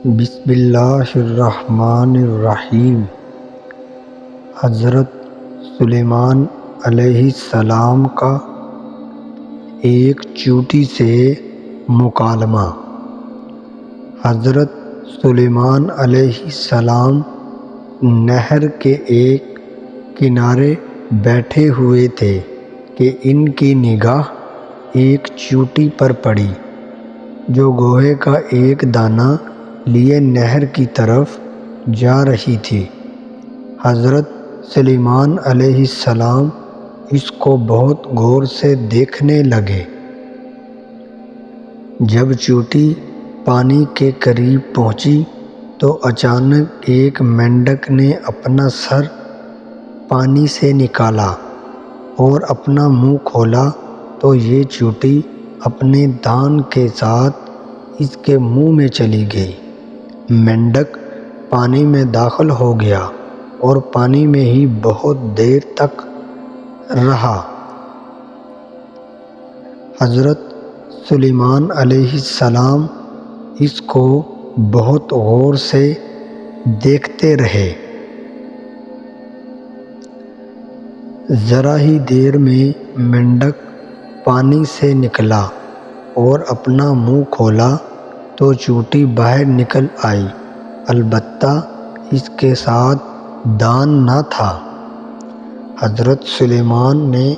بسم اللہ الرحمن الرحیم۔ حضرت سلیمان علیہ السلام کا ایک چیونٹی سے مکالمہ۔ حضرت سلیمان علیہ السلام نہر کے ایک کنارے بیٹھے ہوئے تھے کہ ان کی نگاہ ایک چیونٹی پر پڑی جو گوہے کا ایک دانہ لیے نہر کی طرف جا رہی تھی۔ حضرت سلیمان علیہ السلام اس کو بہت غور سے دیکھنے لگے۔ جب چیونٹی پانی کے قریب پہنچی تو اچانک ایک مینڈک نے اپنا سر پانی سے نکالا اور اپنا منہ کھولا تو یہ چیونٹی اپنے دان کے ساتھ اس کے منہ میں چلی گئی۔ مینڈک پانی میں داخل ہو گیا اور پانی میں ہی بہت دیر تک رہا۔ حضرت سلیمان علیہ السلام اس کو بہت غور سے دیکھتے رہے۔ ذرا ہی دیر میں مینڈک پانی سے نکلا اور اپنا منہ کھولا تو چیونٹی باہر نکل آئی، البتہ اس کے ساتھ دان نہ تھا۔ حضرت سلیمان نے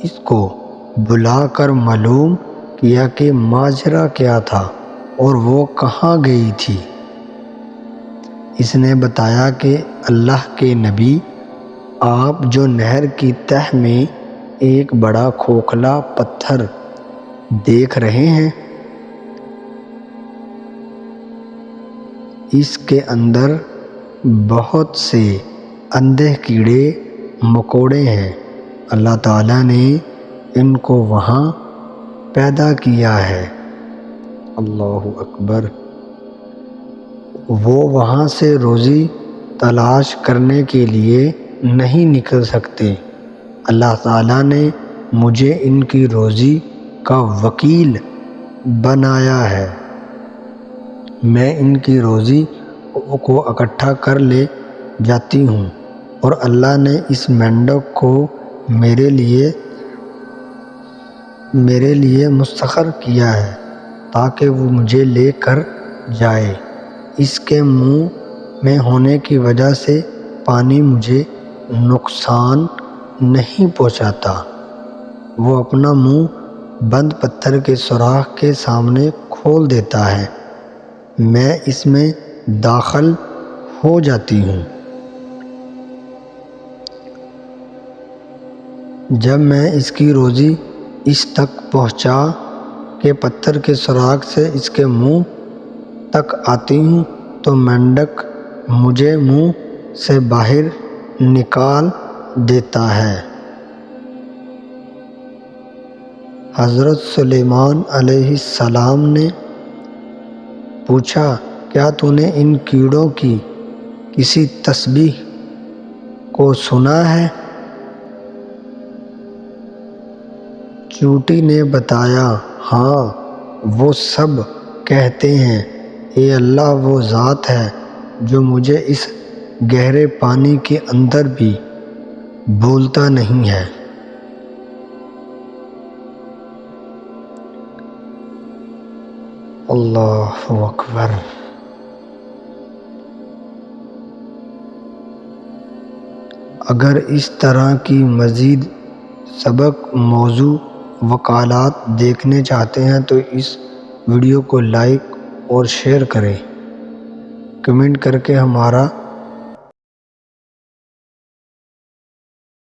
اس کو بلا کر معلوم کیا کہ ماجرا کیا تھا اور وہ کہاں گئی تھی۔ اس نے بتایا کہ اللہ کے نبی، آپ جو نہر کی تہہ میں ایک بڑا کھوکھلا پتھر دیکھ رہے ہیں، اس کے اندر بہت سے اندھے کیڑے مکوڑے ہیں۔ اللہ تعالیٰ نے ان کو وہاں پیدا کیا ہے۔ اللہ اکبر۔ وہ وہاں سے روزی تلاش کرنے کے لیے نہیں نکل سکتے۔ اللہ تعالیٰ نے مجھے ان کی روزی کا وکیل بنایا ہے۔ میں ان کی روزی کو اکٹھا کر لے جاتی ہوں اور اللہ نے اس مینڈک کو میرے لیے مسخر کیا ہے تاکہ وہ مجھے لے کر جائے۔ اس کے منہ میں ہونے کی وجہ سے پانی مجھے نقصان نہیں پہنچاتا۔ وہ اپنا منہ بند پتھر کے سوراخ کے سامنے کھول دیتا ہے، میں اس میں داخل ہو جاتی ہوں۔ جب میں اس کی روزی اس تک پہنچا کہ پتھر کے سوراخ سے اس کے منہ تک آتی ہوں تو مینڈک مجھے منہ سے باہر نکال دیتا ہے۔ حضرت سلیمان علیہ السلام نے پوچھا، کیا تو نے ان کیڑوں کی کسی تسبیح کو سنا ہے؟ چیونٹی نے بتایا، ہاں، وہ سب کہتے ہیں، اے اللہ وہ ذات ہے جو مجھے اس گہرے پانی کے اندر بھی بھولتا نہیں ہے۔ اللہ اکبر۔ اگر اس طرح کی مزید سبق موضوع وکالات دیکھنے چاہتے ہیں تو اس ویڈیو کو لائک اور شیئر کریں، کمنٹ کر کے ہمارا